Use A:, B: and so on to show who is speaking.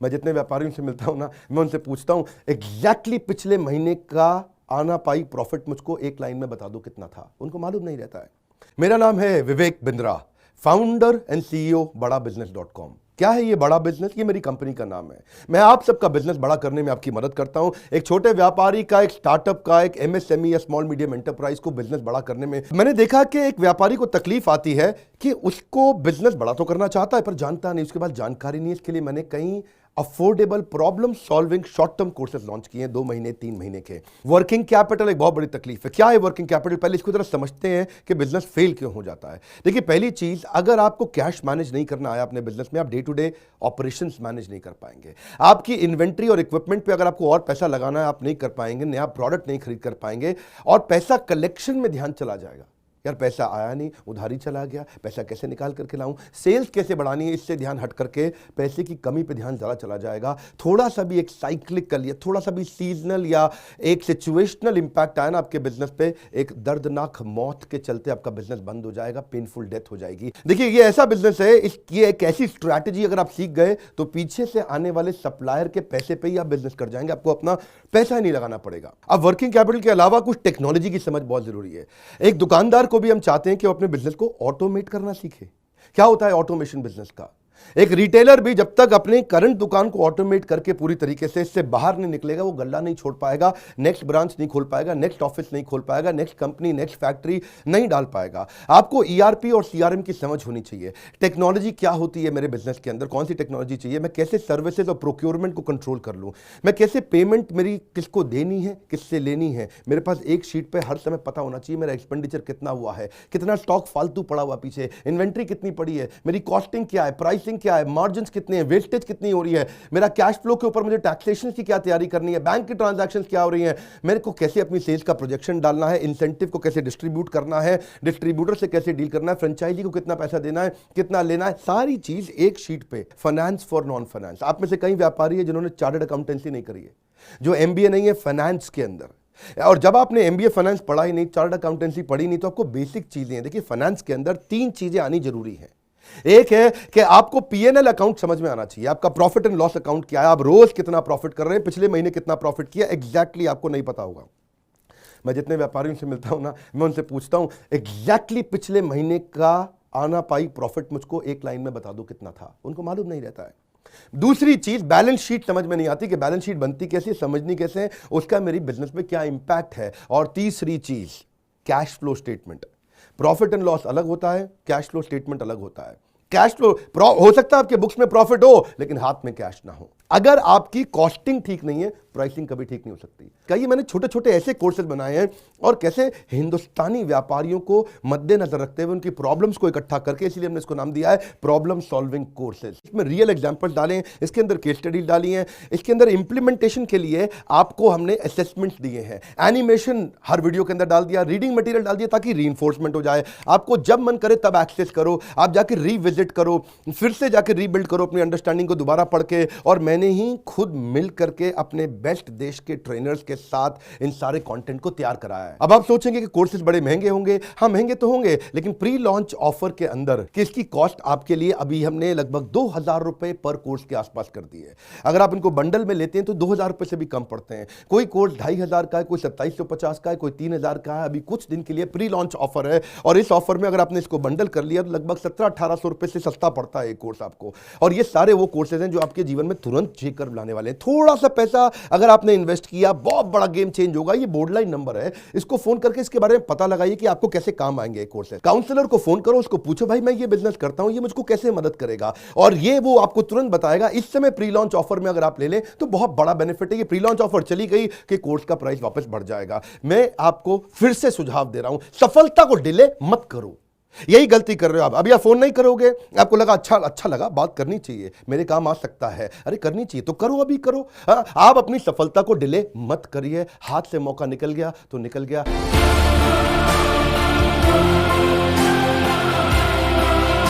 A: मैं जितने व्यापारियों से मिलता हूं ना, मैं उनसे पूछता हूं एग्जैक्टली पिछले महीने का आना पाई प्रॉफिट मुझको एक लाइन में बता दो कितना था। उनको मालूम नहीं रहता है। मेरा नाम है Vivek Bindra, founder and CEO बड़ाबिजनेस.com। क्या है ये बड़ा बिजनेस? ये मेरी कंपनी का नाम है। मैं आप सबका बिजनेस बड़ा करने में आपकी मदद करता हूं। एक छोटे व्यापारी का, एक स्टार्टअप का, एक एमएसएमई या स्मॉल मीडियम एंटरप्राइज को बिजनेस बड़ा करने में मैंने देखा कि एक व्यापारी को तकलीफ आती है कि उसको बिजनेस बड़ा तो करना चाहता है पर जानता नहीं, उसके पास जानकारी नहीं है। इसके लिए मैंने कई affordable problem solving short term courses launch किए हैं, 2 महीने 3 महीने के। वर्किंग कैपिटल एक बहुत बड़ी तकलीफ है। क्या है वर्किंग कैपिटल? पहले इसको जरा समझते हैं कि बिजनेस फेल क्यों हो जाता है। देखिए, पहली चीज, अगर आपको कैश मैनेज नहीं करना आया अपने बिजनेस में, आप day to day operations manage नहीं कर पाएंगे। आपकी इन्वेंट्री और इक्विपमेंट पे अगर आपको और पैसा लगाना है, आप नहीं कर पाएंगे। नया प्रोडक्ट नहीं खरीद कर पाएंगे और पैसा कलेक्शन में ध्यान चला जाएगा। यार पैसा आया नहीं, उधारी चला गया, पैसा कैसे निकाल करके लाऊं, सेल्स कैसे बढ़ानी है, इससे ध्यान हट करके पैसे की कमी पे ध्यान ज़्यादा चला जाएगा। थोड़ा सा भी एक साइक्लिकल या थोड़ा सा भी सीजनल या एक सिचुएशनल इंपैक्ट आया ना आपके बिजनेस पे, एक दर्दनाक मौत के चलते आपका बिजनेस बंद हो जाएगा, पेनफुल डेथ हो जाएगी। देखिए, ये ऐसा बिजनेस है, इसकी एक ऐसी स्ट्रैटेजी अगर आप सीख गए तो पीछे से आने वाले सप्लायर के पैसे पे ही आप बिजनेस कर जाएंगे, आपको अपना पैसा ही नहीं लगाना पड़ेगा। अब वर्किंग कैपिटल के अलावा कुछ टेक्नोलॉजी की समझ बहुत जरूरी है। एक दुकानदार को भी हम चाहते हैं कि वो अपने बिजनेस को ऑटोमेट करना सीखे। क्या होता है ऑटोमेशन बिजनेस का? एक रिटेलर भी जब तक अपने करंट दुकान को ऑटोमेट करके पूरी तरीके से इससे बाहर नहीं निकलेगा, वो गल्ला नहीं छोड़ पाएगा, नेक्स्ट ब्रांच नहीं खोल पाएगा, नेक्स्ट ऑफिस नहीं खोल पाएगा, नेक्स्ट कंपनी, नेक्स्ट फैक्ट्री नहीं डाल पाएगा। आपको ईआरपी और सीआरएम की समझ होनी चाहिए। टेक्नोलॉजी क्या होती है मेरे बिजनेस के अंदर, कौन सी टेक्नोलॉजी चाहिए, मैं कैसे सर्विसेज और प्रोक्योरमेंट को कंट्रोल कर लूं, मैं कैसे पेमेंट मेरी किसको देनी है, किससे लेनी है। मेरे पास एक शीट पे हर समय पता होना चाहिए मेरा एक्सपेंडिचर कितना हुआ है, कितना स्टॉक फालतू पड़ा हुआ पीछे, इन्वेंट्री कितनी पड़ी है, मेरी कॉस्टिंग क्या है, प्राइसिंग क्या है, मार्जिन कितने हैं, वेस्टेज कितनी हो रही है, मेरा कैश फ्लो के ऊपर मुझे टैक्सेशन की क्या तैयारी करनी है, बैंक की ट्रांजैक्शंस क्या हो रही हैं, मेरे को कैसे अपनी सेल्स का प्रोजेक्शन डालना है, इंसेंटिव को कैसे डिस्ट्रीब्यूट करना है, डिस्ट्रीब्यूटर से कैसे डील करना है, फ्रेंचाइजी को कितना पैसा देना है, कितना लेना है, सारी चीज एक शीट पे। Finance for non finance. आप में से कई व्यापारी है जिन्होंने चार्टर्ड अकाउंटेंसी नहीं करी है, जो एमबीए नहीं है फाइनेंस के अंदर। और जब आपने एमबीए फाइनेंस पढ़ा ही नहीं, चार्टर्ड अकाउंटेंसी पढ़ी नहीं, तो आपको बेसिक चीजें हैं। देखिए, फाइनेंस के अंदर 3 चीजें आनी जरूरी है। एक है कि आपको पीएनएल अकाउंट समझ में आना चाहिए, आपका प्रॉफिट एंड लॉस अकाउंट क्या है, आप रोज कितना प्रॉफिट कर रहे हैं, पिछले महीने कितना प्रॉफिट किया, एग्जैक्टली आपको नहीं पता होगा। मैं जितने व्यापारियों से मिलता हूं ना, मैं उनसे पूछता हूं एग्जैक्टली पिछले महीने का आना पाई प्रॉफिट मुझको एक लाइन में बता दो कितना था। उनको मालूम नहीं रहता है। दूसरी चीज, बैलेंस शीट समझ में नहीं आती कि बैलेंस शीट बनती कैसे, समझनी कैसे है, उसका मेरी बिजनेस में क्या इंपैक्ट है। और तीसरी चीज, cash flow statement. Profit and loss अलग होता है, कैश फ्लो स्टेटमेंट अलग होता है। कैश फ्लो हो सकता है आपके बुक्स में प्रॉफिट हो लेकिन हाथ में कैश ना हो। अगर आपकी कॉस्टिंग ठीक नहीं है, प्राइसिंग कभी ठीक नहीं हो सकती। कई मैंने छोटे छोटे ऐसे कोर्सेज बनाए हैं और कैसे हिंदुस्तानी व्यापारियों को मद्देनजर रखते हुए उनकी प्रॉब्लम्स को इकट्ठा करके, इसलिए हमने इसको नाम दिया है प्रॉब्लम सॉल्विंग कोर्सेज। इसमें रियल एग्जांपल्स डाले हैं, इसके अंदर केस स्टडीज डाली हैं, इसके अंदर इंप्लीमेंटेशन के लिए आपको हमने असेसमेंट्स दिए हैं, एनिमेशन हर वीडियो के अंदर डाल दिया, रीडिंग मटेरियल डाल दिया ताकि रीइंफोर्समेंट हो जाए। आपको जब मन करे तब एक्सेस करो, आप जाके रिविजिट करो, फिर से जाके रीबिल्ड करो अपनी अंडरस्टैंडिंग को दोबारा पढ़ के। और मैंने ही खुद मिल करके अपने बेस्ट देश के ट्रेनर्स के साथ इन सारे कंटेंट को तैयार कराया है। अब आप सोचेंगे कि कोर्सेज बड़े महंगे होंगे। हाँ, महंगे तो होंगे, लेकिन प्री लॉन्च ऑफर के अंदर कि इसकी कॉस्ट आपके लिए अभी हमने लगभग 2000 रुपए पर कोर्स के आसपास कर दी है। अगर आप इनको बंडल में लेते हैं तो 2000 रुपए से भी कम पड़ते हैं। कोई कोर्स 2500 का है, कोई 2750 का है, कोई 3000 का है। अभी कुछ दिन के लिए प्री लॉन्च ऑफर है और इस ऑफर में अगर आपने इसको बंडल कर लिया तो लगभग 1700-1800 रुपए से सस्ता पड़ता है एक कोर्स आपको। और ये सारे वो कोर्सेज हैं जो आपके जीवन में तुरंत जेकर लाने वाले हैं। थोड़ा सा पैसा अगर आपने इन्वेस्ट किया, बहुत बड़ा गेम चेंज होगा। ये बोर्डलाइन नंबर है, इसको फोन करके इसके बारे में पता लगाइए कि आपको कैसे काम आएंगे कोर्सेज। काउंसलर को फोन करो, उसको पूछो भाई मैं ये बिजनेस करता हूं, ये मुझको कैसे मदद करेगा, और ये वो आपको तुरंत बताएगा। इस समय प्री लॉन्च ऑफर में अगर आप ले लें तो बहुत बड़ा बेनिफिट है। ये प्री लॉन्च ऑफर चली गई कि कोर्स का प्राइस वापस बढ़ जाएगा। मैं आपको फिर से सुझाव दे रहा हूं, सफलता को डिले मत करो। यही गलती कर रहे हो आप। अभी आप फोन नहीं करोगे, आपको लगा अच्छा लगा, बात करनी चाहिए, मेरे काम आ सकता है, अरे करनी चाहिए तो करो, अभी करो। आप अपनी सफलता को डिले मत करिए। हाथ से मौका निकल गया तो निकल गया।